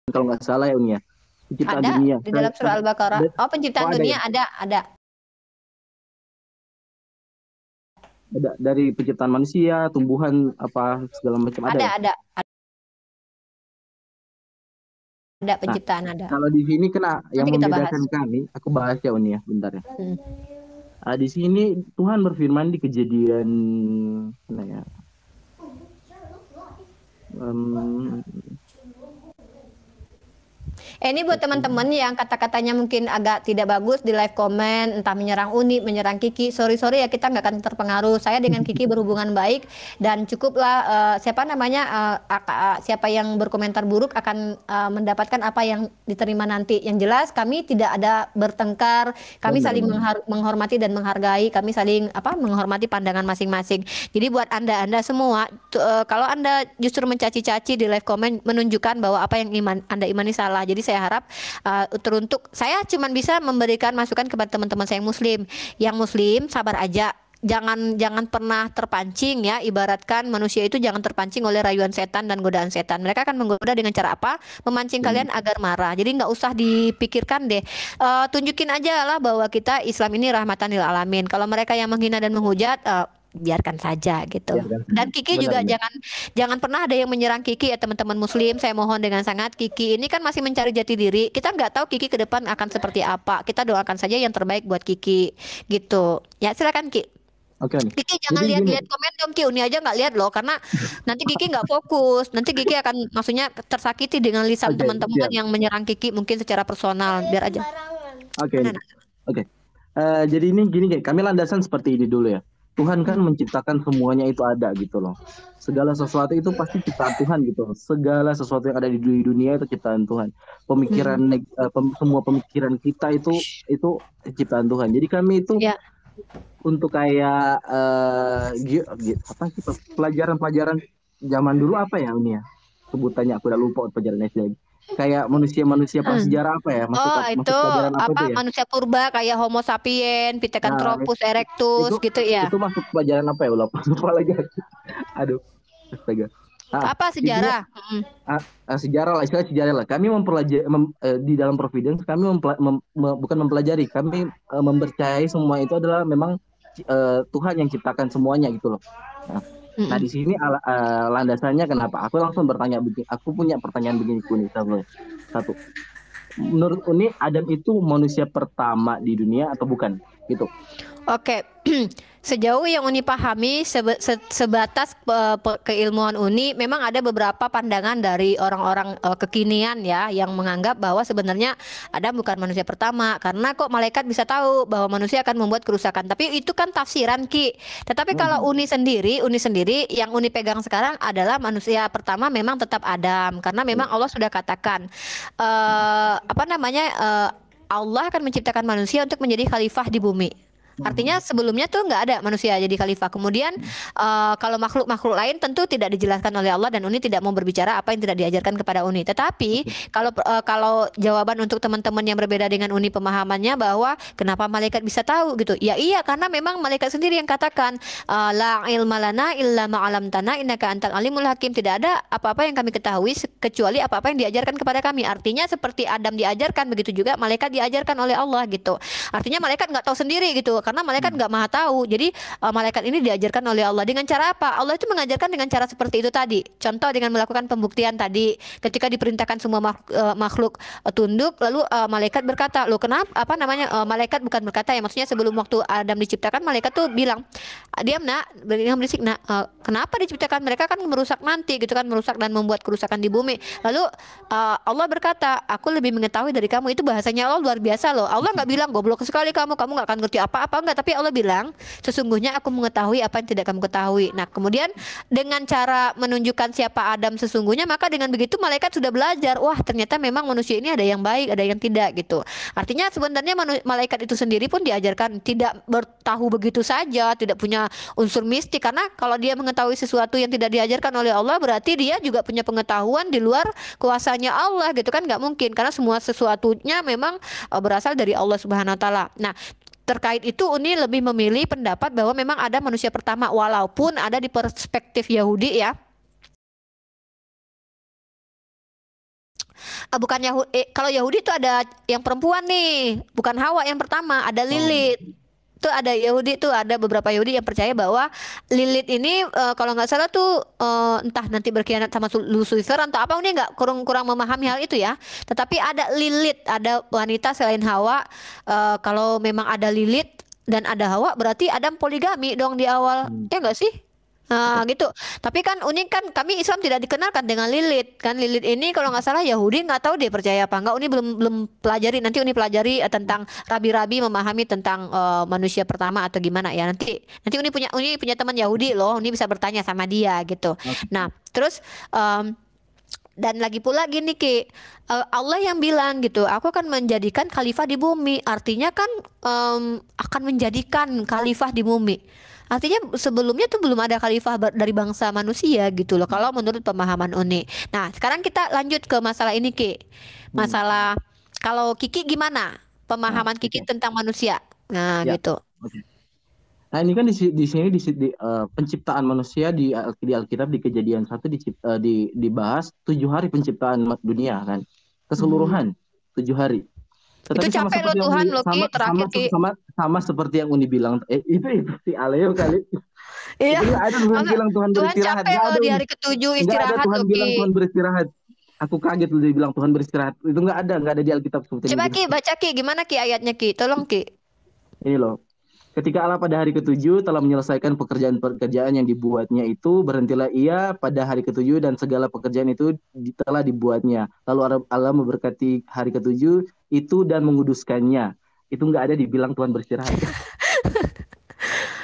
kalau nggak salah ya Uni ya. Penciptaan Ada dunia. di dalam surah Al-Baqarah. Oh, Oh penciptaan ada ya? dunia ada. Ada dari penciptaan manusia, tumbuhan apa segala macam ada ya. Ada Nah, penciptaan ada. kalau di sini kena yang Nanti kita bahas. membedakan kami, aku bahas ya Uni ya, bentar ya. Hmm. Di sini Tuhan berfirman di kejadian mana ya? Em, Ini buat teman-teman yang kata-katanya mungkin agak tidak bagus di live comment, entah menyerang Uni, menyerang Kiki. Sorry ya, kita nggak akan terpengaruh. Saya dengan Kiki berhubungan baik dan cukuplah siapa namanya siapa yang berkomentar buruk akan mendapatkan apa yang diterima nanti. Yang jelas kami tidak ada bertengkar, kami benar, saling benar. menghormati dan menghargai, kami saling menghormati pandangan masing-masing. Jadi buat anda semua, kalau anda justru mencaci-caci di live comment menunjukkan bahwa apa yang anda imani salah. Jadi saya harap teruntuk saya cuman bisa memberikan masukan kepada teman-teman saya yang muslim. Yang muslim sabar aja. Jangan pernah terpancing ya, ibaratkan manusia itu jangan terpancing oleh rayuan setan dan godaan setan. Mereka akan menggoda dengan cara apa? Memancing Benar. kalian agar marah. Jadi nggak usah dipikirkan deh. Tunjukin aja lah bahwa kita Islam ini rahmatan lil alamin. Kalau mereka yang menghina dan menghujat, biarkan saja gitu. Biarkan saja. Dan Kiki Benar, juga benar. jangan pernah ada yang menyerang Kiki ya teman-teman muslim. Saya mohon dengan sangat, Kiki ini kan masih mencari jati diri. Kita nggak tahu Kiki ke depan akan seperti apa. Kita doakan saja yang terbaik buat Kiki gitu. Ya silakan Ki. Oke nih. Kiki Jadi jangan gini, lihat-lihat komen dong Ki. Uni aja nggak lihat loh karena nanti Kiki nggak fokus. Nanti Kiki akan maksudnya tersakiti dengan lisan oke, teman-teman siap. yang menyerang Kiki mungkin secara personal. Biar aja. Oke, Mana, nih. nak? Oke. Jadi ini gini, kami landasan seperti ini dulu ya. Tuhan kan Hmm. menciptakan semuanya itu ada gitu loh. Segala sesuatu itu pasti ciptaan Tuhan gitu loh. Segala sesuatu yang ada di dunia itu ciptaan Tuhan. Hmm. Semua pemikiran kita itu ciptaan Tuhan. Jadi kami itu Ya. untuk kayak apa sih pelajaran-pelajaran zaman dulu apa ya ini ya? Sebutannya aku udah lupa pelajaran SD lagi. Kayak manusia-manusia Hmm. prasejarah apa ya? Masuk Oh, itu masuk pelajaran apa apa itu ya? manusia purba kayak Homo sapien, Nah, Pithecanthropus itu erectus gitu ya. itu masuk pelajaran apa ya? Lupa, lupa lagi. Aduh, astaga. Apa Intinya sejarah? Mm. sejarah lah, istilah sejarah lah. Kami mempelajari di dalam Providence kami bukan mempelajari, kami mempercayai semua itu adalah memang Tuhan yang ciptakan semuanya gitu loh. Nah, nah Mm-mm. di sini landasannya kenapa? Aku langsung bertanya begini, aku punya pertanyaan begini Uni, satu. Menurut Uni, Adam itu manusia pertama di dunia atau bukan? Gitu. Oke, sejauh yang Uni pahami sebatas keilmuan Uni, memang ada beberapa pandangan dari orang-orang kekinian ya yang menganggap bahwa sebenarnya Adam bukan manusia pertama karena kok malaikat bisa tahu bahwa manusia akan membuat kerusakan. Tapi itu kan tafsiran Ki. Tetapi kalau Hmm. Uni sendiri yang Uni pegang sekarang adalah manusia pertama memang tetap Adam karena memang Allah sudah katakan apa namanya Allah akan menciptakan manusia untuk menjadi khalifah di bumi. Artinya sebelumnya tuh nggak ada manusia jadi khalifah. Kemudian kalau makhluk-makhluk lain tentu tidak dijelaskan oleh Allah dan Uni tidak mau berbicara apa yang tidak diajarkan kepada Uni. Tetapi kalau jawaban untuk teman-teman yang berbeda dengan Uni pemahamannya bahwa kenapa malaikat bisa tahu gitu? Ya iya karena memang malaikat sendiri yang katakan la ilma lana illa ma'alamtana innaka antal alimul hakim. Tidak ada apa-apa yang kami ketahui kecuali apa-apa yang diajarkan kepada kami. Artinya seperti Adam diajarkan begitu juga malaikat diajarkan oleh Allah gitu. Artinya malaikat nggak tahu sendiri gitu karena malaikat nggak maha tahu. Jadi malaikat ini diajarkan oleh Allah dengan cara apa? Allah itu mengajarkan dengan cara seperti itu tadi. Contoh dengan melakukan pembuktian tadi ketika diperintahkan semua makhluk tunduk lalu malaikat berkata, "Loh kenapa apa namanya malaikat bukan berkata ya maksudnya sebelum waktu Adam diciptakan malaikat tuh bilang, "Diam nak, diam berisik nak. Kenapa diciptakan mereka kan merusak nanti gitu kan merusak dan membuat kerusakan di bumi." Lalu Allah berkata, "Aku lebih mengetahui dari kamu." Itu bahasanya Allah luar biasa loh. Allah nggak bilang goblok sekali kamu nggak akan ngerti apa-apa enggak, tapi Allah bilang, "Sesungguhnya aku mengetahui apa yang tidak kamu ketahui." Nah, kemudian dengan cara menunjukkan siapa Adam sesungguhnya, maka dengan begitu malaikat sudah belajar, wah ternyata memang manusia ini ada yang baik, ada yang tidak gitu. Artinya sebenarnya malaikat itu sendiri pun diajarkan tidak bertahu begitu saja, tidak punya unsur mistik karena kalau dia mengetahui sesuatu yang tidak diajarkan oleh Allah berarti dia juga punya pengetahuan di luar kuasanya Allah gitu kan nggak mungkin karena semua sesuatunya memang berasal dari Allah Subhanahu wa taala. Nah, terkait itu Uni lebih memilih pendapat bahwa memang ada manusia pertama walaupun ada di perspektif Yahudi ya bukan Yahudi. Kalau Yahudi itu ada yang perempuan nih, bukan Hawa yang pertama, ada Oh, Lilith. Tuh ada Yahudi tuh, ada beberapa Yahudi yang percaya bahwa Lilith ini kalau nggak salah tuh entah nanti berkhianat sama Lucifer atau apa, ini nggak kurang kurang memahami hal itu ya. Tetapi ada Lilith, ada wanita selain Hawa. Kalau memang ada Lilith dan ada Hawa, berarti Adam poligami dong di awal, hmm. ya nggak sih? Nah, gitu. Tapi kan unik kan, kami Islam tidak dikenalkan dengan Lilith. Kan Lilith ini kalau nggak salah Yahudi, nggak tahu dia percaya apa enggak. Uni belum belum pelajari. Nanti Uni pelajari tentang rabi-rabi memahami tentang manusia pertama atau gimana ya. Nanti Uni punya teman Yahudi loh. Uni bisa bertanya sama dia gitu. Oke. Nah, terus dan lagi pula gini Ki, Allah yang bilang gitu, aku akan menjadikan khalifah di bumi. Artinya kan akan menjadikan khalifah di bumi. Artinya sebelumnya tuh belum ada khalifah dari bangsa manusia gitu loh. Kalau menurut pemahaman Uni. Nah, sekarang kita lanjut ke masalah ini Ki. Hmm. Masalah kalau Kiki gimana? Nah, Pemahaman Kiki oke. tentang manusia. Nah, Ya. gitu. Oke. Nah, ini kan di sini penciptaan manusia di Alkitab di Kejadian 1 dibahas 7 hari penciptaan dunia kan. Mhm. Keseluruhan 7 hari. Itu Tetapi sama capek lo seperti yang Tuhan Uni lo Ki, terakhir Ki. sama seperti yang Uni bilang, itu si Aleo kali. Iya, Itu nggak ada Tuhan masa bilang Tuhan Tuhan beristirahat, capek nggak loh ada di Uni. hari ketujuh Nggak ada istirahat Tuhan loh bilang Ki. Tuhan beristirahat. Aku kaget udah dibilang Tuhan beristirahat. Itu nggak ada di Alkitab seperti ini Coba gitu. Ki, baca Ki, gimana Ki ayatnya Ki? Tolong Ki. Ini loh. Ketika Allah pada hari ketujuh telah menyelesaikan pekerjaan-pekerjaan yang dibuatnya itu, berhentilah ia pada hari ketujuh dan segala pekerjaan itu telah dibuatnya. Lalu Allah memberkati hari ketujuh itu dan menguduskannya. Itu nggak ada dibilang Tuhan beristirahat.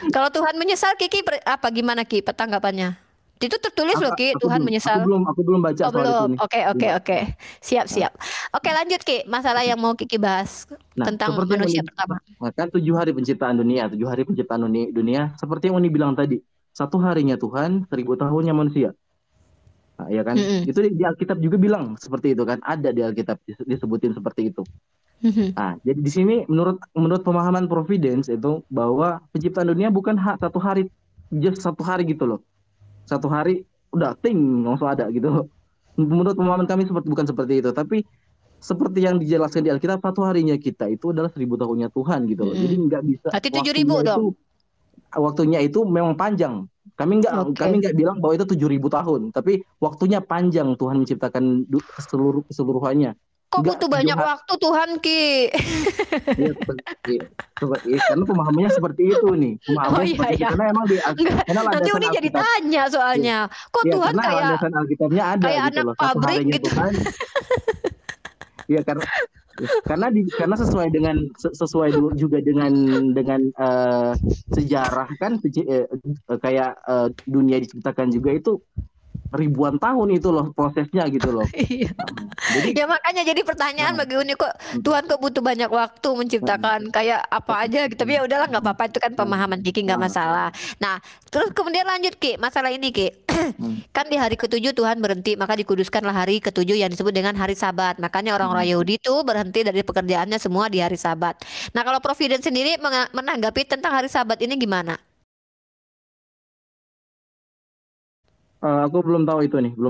Kalau Tuhan menyesal Kiki apa gimana Ki tanggapannya? Itu tertulis Aku, loh Ki, aku Tuhan belum aku menyesal. belum aku belum baca Oh soal itu belum. nih. Oke oke Iya. oke. Siap Nah, siap. Oke lanjut Ki. Masalah yang mau Kiki bahas nah, tentang seperti yang manusia pertama. kan 7 hari penciptaan dunia, 7 hari penciptaan dunia, seperti yang Uni bilang tadi, 1 harinya Tuhan, 1.000 tahunnya manusia. Nah, ya kan? Mm-mm. Itu di Alkitab juga bilang seperti itu kan, ada di Alkitab disebutin seperti itu. Mhm. Nah, jadi di sini menurut menurut pemahaman Providence itu bahwa penciptaan dunia bukan 1 hari, just 1 hari gitu loh. 1 hari udah ting langsung ada gitu loh. Menurut pemahaman kami bukan seperti itu, tapi seperti yang dijelaskan di Alkitab, 1 harinya kita itu adalah 1.000 tahunnya Tuhan gitu loh. Jadi Mm-mm. nggak bisa Berarti 7.000 waktunya dong. itu waktunya itu memang panjang. Kami Oke. nggak bilang bahwa itu 7.000 tahun, tapi waktunya panjang Tuhan menciptakan keseluruhannya. Kok Nggak butuh tujuh banyak hari. waktu Tuhan Ki? Iya, karena pemahamannya seperti itu nih. Oh Pemahamannya iya seperti itu ya. karena emang Enggak. karena Nanti landasan Uni jadi Alkitab. tanya Ya, soalnya. Kok ya Tuhan karena kayak landasan Alkitabnya ada kayak gitu anak loh. Satu pabrik harinya gitu? Tuhan. Ya karena sesuai juga dengan sejarah kan kayak dunia diciptakan juga itu ribuan tahun itu loh prosesnya gitu loh. Iya. Jadi Ya makanya jadi pertanyaan nah, bagi Uni, kok Tuhan kok butuh banyak waktu nah, menciptakan kayak apa aja gitu. Tapi ya udahlah nggak apa-apa, itu kan nah, pemahaman Kiki nggak nah, masalah. Nah, terus kemudian lanjut Ki, masalah ini Ki. nah, Kan di hari ketujuh Tuhan berhenti, maka dikuduskanlah hari ketujuh yang disebut dengan hari Sabat. Makanya orang-orang nah. Yahudi itu berhenti dari pekerjaannya semua di hari Sabat. Nah, kalau Providence sendiri menanggapi tentang hari Sabat ini gimana? Aku belum tahu itu nih, belum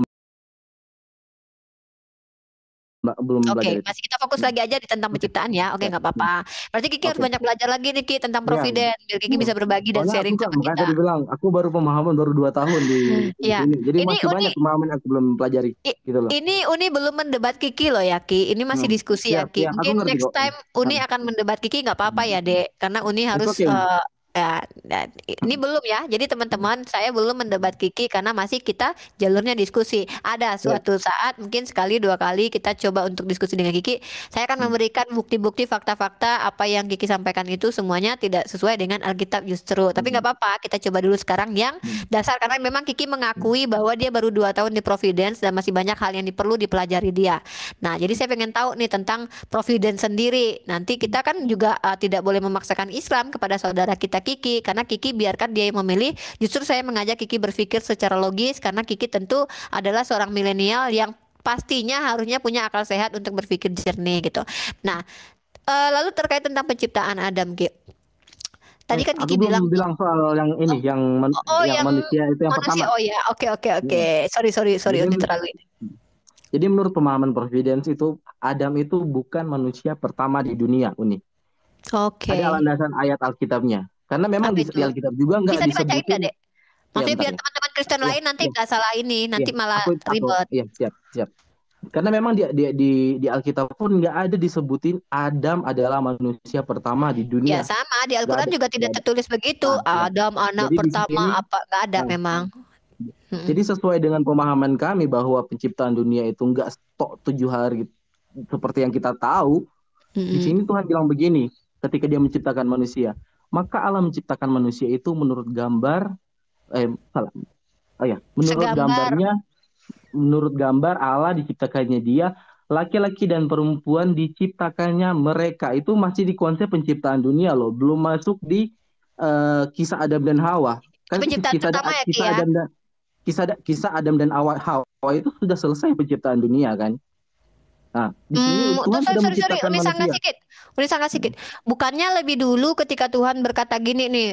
belajar Oke, itu. masih kita fokus Hmm. lagi aja di tentang Oke, penciptaan ya. Oke, ya, nggak hmm. apa-apa. Berarti Kiki harus Oke. banyak belajar lagi nih Ki tentang Ya, Providence biar Kiki hmm. bisa berbagi dan Soalnya sharing sama makanya kita. tadi bilang aku baru pemahaman baru 2 tahun di Ya, sini, jadi ini masih Uni banyak pemahaman yang aku belum pelajari gitu loh. ini Uni belum mendebat Kiki loh ya Ki. Ini masih Hmm. diskusi ya Siap, Ki. ya, aku Mungkin ngerti next kok. time Uni Hmm. akan mendebat Kiki nggak apa-apa Hmm. ya Dek. Karena Uni It's harus okay, Uni. ya, dan ini belum ya. Jadi Hmm. teman-teman saya belum mendebat Kiki karena masih kita jalurnya diskusi. Ada Ya. suatu saat mungkin sekali dua kali kita coba untuk diskusi dengan Kiki. Saya akan Hmm. memberikan bukti-bukti fakta-fakta apa yang Kiki sampaikan itu semuanya tidak sesuai dengan Alkitab justru. Tapi Hmm. nggak apa-apa. Kita coba dulu sekarang yang Hmm. dasar karena memang Kiki Hmm. mengakui bahwa dia baru 2 tahun di Providence dan masih banyak hal yang perlu dipelajari dia. Nah, jadi saya pengen tahu nih tentang Providence sendiri. Nanti kita kan juga tidak boleh memaksakan Islam kepada saudara kita Kiki karena Kiki biarkan dia yang memilih. Justru saya mengajak Kiki berpikir secara logis karena Kiki tentu adalah seorang milenial yang pastinya harusnya punya akal sehat untuk berpikir jernih gitu. Nah, lalu terkait tentang penciptaan Adam, Ki. Tadi kan Aku Kiki belum bilang tuh, bilang soal yang ini, oh yang yang manusia itu yang manusia. pertama. Oh ya, oke oke oke. Hmm. Sorry Jadi Uni terlalu ini. Jadi menurut pemahaman Providence itu Adam itu bukan manusia pertama di dunia, Uni. Ada Oke. landasan ayat Alkitabnya. Karena memang Apa di itu? Alkitab juga nggak Bisa dibacain nggak, disebutin. Dek? Ya Maksudnya bentar biar ya. teman-teman Kristen Ya, lain nanti ya, nggak salah ini, ya. nanti malah Aku ribet. ya siap, siap. Karena memang di Alkitab pun nggak ada disebutin Adam adalah manusia pertama di Ya dunia. sama, di Nggak Al-Quran ada, juga nggak tidak ada. tertulis begitu. Nah, ya. Adam anak Jadi di pertama sini, apa nggak ada nah, memang. Mm-mm. jadi sesuai dengan pemahaman kami bahwa penciptaan dunia itu nggak stok 7 hari seperti yang kita tahu. Di Mm-mm. sini Tuhan bilang begini, ketika Dia menciptakan manusia, maka Allah menciptakan manusia itu salah, Segambar. menurut gambar Allah diciptakannya Dia, laki-laki dan perempuan diciptakannya mereka. Itu masih di konsep penciptaan dunia loh, belum masuk di kisah Adam dan Hawa. Itu Kan penciptaan kisah pertama ya Ki kisah ya. Adam dan kisah Adam dan Hawa itu sudah selesai penciptaan dunia kan. Nah, di sini Tuh, Tuhan sorry, sudah sorry, sorry. menciptakan Uni sangat manusia. sedikit. Uni sangat sedikit. Bukannya lebih dulu ketika Tuhan berkata gini nih,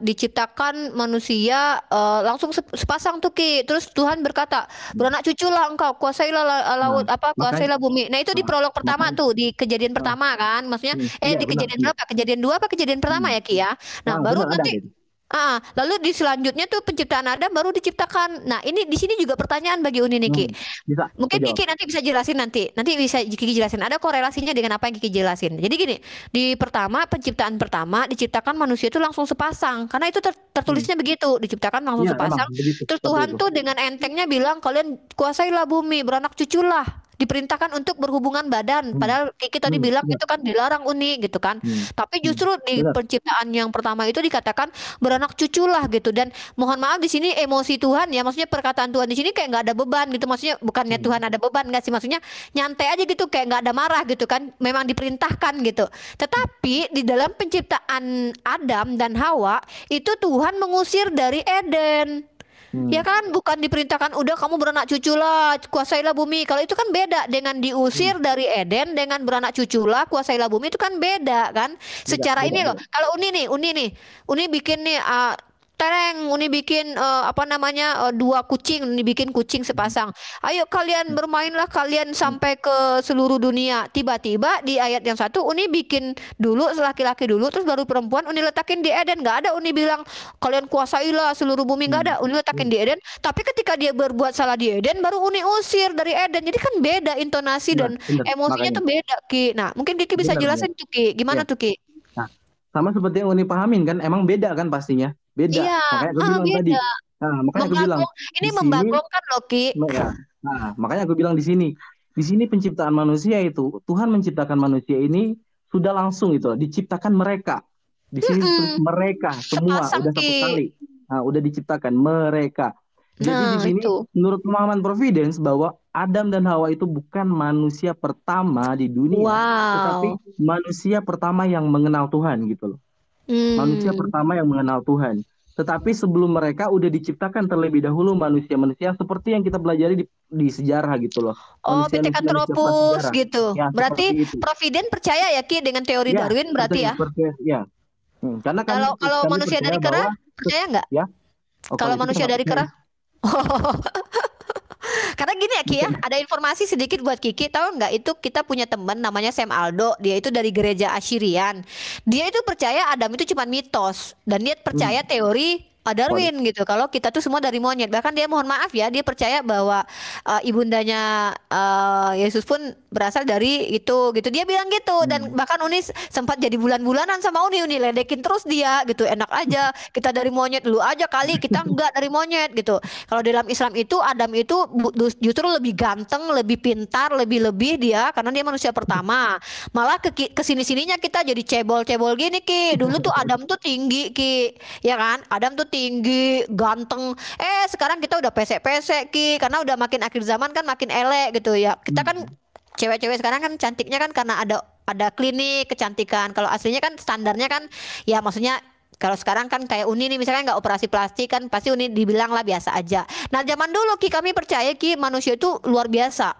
diciptakan manusia langsung sepasang tuh Ki. Terus Tuhan berkata, beranak cuculah engkau, kuasailah Nah, laut, apa, makanya, kuasailah bumi. Nah itu di nah, prolog pertama makanya, tuh, di kejadian nah, pertama kan. Maksudnya, iya di benar, kejadian iya. berapa? Kejadian dua apa kejadian pertama ya Ki ya? Nah Nah, baru benar ada nanti gitu. lalu di selanjutnya tuh penciptaan Adam baru diciptakan. Nah, ini di sini juga pertanyaan bagi Uni Niki. Hmm, bisa aku Mungkin jawab. Kiki nanti bisa jelasin nanti. Nanti bisa Kiki jelasin. Ada korelasinya dengan apa yang Kiki jelasin. Jadi gini, di pertama penciptaan pertama diciptakan manusia itu langsung sepasang. Karena itu Hmm. tertulisnya begitu, diciptakan langsung Iya, emang sepasang. begitu, Terus seperti Tuhan itu. tuh dengan entengnya bilang kalian kuasailah bumi, beranak cuculah. Diperintahkan untuk berhubungan badan. Hmm. Padahal Kiki tadi bilang Iya. itu kan dilarang Uni gitu kan. Tapi Hmm. justru di Benar. penciptaan yang pertama itu dikatakan beranak cuculah gitu. Dan mohon maaf di sini emosi Tuhan ya, maksudnya perkataan Tuhan di sini kayak nggak ada beban gitu, maksudnya bukannya Hmm. Tuhan ada beban nggak sih, maksudnya nyantai aja gitu, kayak nggak ada marah gitu kan, memang diperintahkan gitu. Tetapi di dalam penciptaan Adam dan Hawa itu Tuhan mengusir dari Eden. Ya Hmm. kan, bukan diperintahkan udah kamu beranak cuculah, kuasailah bumi. Kalau itu kan beda dengan Hmm. diusir dari Eden dengan beranak cuculah, kuasailah bumi itu kan beda kan. Beda, Secara beda, ini loh. beda. Kalau Uni bikin nih tereng, Uni bikin apa namanya dua kucing, Uni bikin kucing sepasang. Ayo kalian bermainlah kalian Hmm. sampai ke seluruh dunia. Tiba-tiba di ayat yang satu Uni bikin dulu laki-laki dulu, terus baru perempuan Uni letakin di Eden. Nggak ada Uni bilang kalian kuasailah seluruh bumi, nggak ada. Hmm. Uni letakin di Eden. Tapi ketika dia berbuat salah di Eden, baru Uni usir dari Eden. Jadi kan beda intonasi Nah, dan benar, emosinya makanya tuh beda Ki. Nah mungkin Kiki bisa benar, benar. jelasin tuh Ki, Ya. gimana tuh Ki? Nah, sama seperti yang Uni pahamin kan, emang beda kan pastinya. Beda. Iya, Makanya aku bilang tadi. beda. Nah, makanya aku bilang Membagong, ini di sini, membagongkan loh Ki. ya. Nah, makanya aku bilang di sini. Di sini penciptaan manusia itu, Tuhan menciptakan manusia ini sudah langsung itu, diciptakan mereka. Di sini ditulis Mm-mm. mereka semua Sepasang udah satu Ki. kali. Nah, udah diciptakan mereka. Jadi di Nah sini itu. menurut pemahaman Providence bahwa Adam dan Hawa itu bukan manusia pertama di dunia, tetapi Wow. manusia pertama yang mengenal Tuhan gitu loh. Manusia Hmm. pertama yang mengenal Tuhan. Tetapi sebelum mereka udah diciptakan terlebih dahulu manusia-manusia seperti yang kita pelajari di sejarah gitu loh. Oh, Manusia-manusia Pithecanthropus prasejarah. gitu. Ya, Berarti seperti itu. Providen percaya ya Ki dengan teori Ya, Darwin berarti betul ya? seperti ya. Karena kami Kalau kalau kami manusia percaya dari kera bahwa percaya nggak? ya, oh Kalau kalau itu kita manusia nggak dari percaya. kera? Karena gini ya Ki ya, Bukan. ada informasi sedikit buat Kiki, tahu nggak itu kita punya teman namanya Sam Aldo, dia itu dari gereja Asyrian. Dia itu percaya Adam itu cuma mitos dan dia percaya Hmm. teori Waduh. Darwin gitu. Kalau kita tuh semua dari monyet. Bahkan dia mohon maaf ya, dia percaya bahwa ibundanya Yesus pun berasal dari itu gitu. Dia bilang gitu dan Hmm. bahkan Uni sempat jadi bulan-bulanan sama Uni ledekin terus dia gitu. Enak aja kita dari monyet, lu aja kali kita enggak dari monyet gitu. Kalau dalam Islam itu Adam itu justru lebih ganteng, lebih pintar, lebih-lebih dia karena dia manusia pertama. Malah ke sini-sininya kita jadi cebol-cebol gini Ki. Dulu tuh Adam tuh tinggi Ki. Ya kan? Adam tuh tinggi, ganteng. Sekarang kita udah pesek-pesek Ki karena udah makin akhir zaman kan makin elek gitu ya. Kita kan cewek-cewek sekarang kan cantiknya kan karena ada klinik kecantikan. Kalau aslinya kan standarnya kan ya maksudnya kalau sekarang kan kayak Uni nih misalnya nggak operasi plastik kan pasti Uni dibilang lah biasa aja. Nah zaman dulu Ki kami percaya Ki manusia itu luar biasa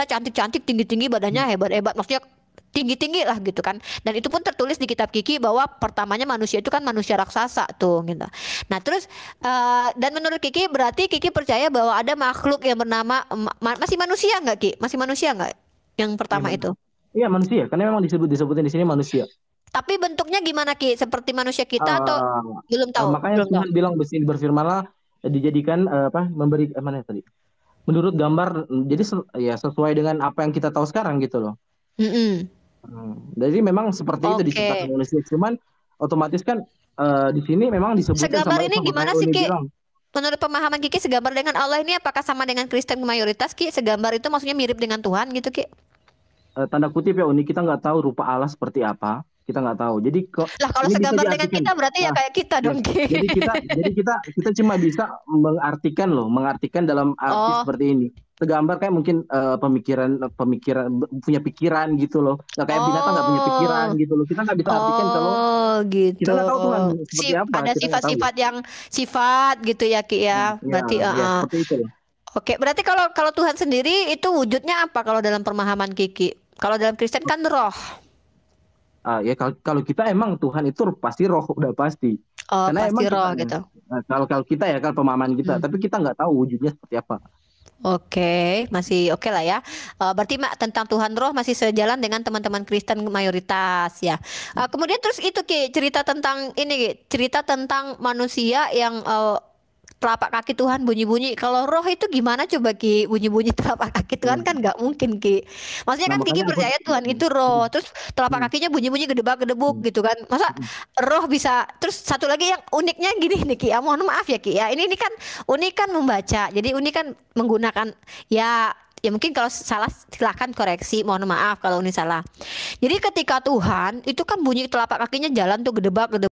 cantik-cantik tinggi-tinggi badannya hebat-hebat maksudnya tinggi-tinggi lah gitu kan. Dan itu pun tertulis di kitab Kiki bahwa pertamanya manusia itu kan manusia raksasa tuh gitu. Nah terus dan menurut Kiki berarti Kiki percaya bahwa ada makhluk yang bernama masih manusia nggak Ki? Masih manusia nggak yang Iya, pertama itu? iya manusia, karena memang disebutin di sini manusia. Tapi bentuknya gimana Ki? Seperti manusia kita atau Eh, belum tahu? Makanya Belum tahu. Tuhan bilang di sini berfirmanlah, dijadikan apa memberi mana tadi? Menurut gambar, jadi ya sesuai dengan apa yang kita tahu sekarang gitu loh. Mm-mm. Jadi memang seperti itu diciptakan Oke. manusia. Cuman otomatis kan di sini memang disebutin Segambar sama ini kayak gimana sih Uni Ki? bilang. Menurut pemahaman Kiki segambar dengan Allah ini apakah sama dengan Kristen mayoritas Ki? Segambar itu maksudnya mirip dengan Tuhan gitu Ki? Tanda kutip ya Uni, kita nggak tahu rupa Allah seperti apa, kita nggak tahu. Jadi kok Lah kalau ini bisa segambar dengan diartikan. kita berarti ya Nah, kayak kita ya, dong Ki. jadi kita cuma bisa mengartikan loh, mengartikan dalam arti Oh, seperti ini. Segambar kayak mungkin pemikiran punya pikiran gitu loh. Nggak kayak binatang nggak punya pikiran oh, gitu loh. Kita nggak bisa artikan kalau oh gitu. kita nggak tahu Tuhan seperti apa, Ada kita nggak tahu. sifat-sifat yang sifat gitu ya Ki ya. Ya, Berarti ya seperti itu loh. Oke, berarti kalau kalau Tuhan sendiri itu wujudnya apa kalau dalam pemahaman Kiki? Kalau dalam Kristen kan roh. Ya kalau kita emang Tuhan itu pasti roh udah pasti. Oh, Karena pasti emang kita roh gitu. kalau kalau kita ya kalau pemahaman kita, Hmm. tapi kita nggak tahu wujudnya seperti apa. Oke, masih oke lah ya. Berarti tentang Tuhan roh masih sejalan dengan teman-teman Kristen mayoritas ya. Kemudian terus itu Ki, cerita tentang ini Ki, cerita tentang manusia yang telapak kaki Tuhan bunyi-bunyi. Kalau roh itu gimana coba Ki? Bunyi-bunyi telapak kaki Tuhan kan Hmm. nggak mungkin Ki. Maksudnya Nah kan Kiki makanya aku percaya Tuhan itu roh. Terus telapak kakinya bunyi-bunyi gedebak-gedebuk gitu kan. Masa roh bisa. Terus satu lagi yang uniknya gini nih Ki. Ya, mohon maaf ya Ki ya. Ini kan Uni kan membaca. Jadi Uni kan menggunakan ya ya mungkin kalau salah silahkan koreksi. Mohon maaf kalau Uni salah. Jadi ketika Tuhan itu kan bunyi telapak kakinya jalan tuh gedebak gedebak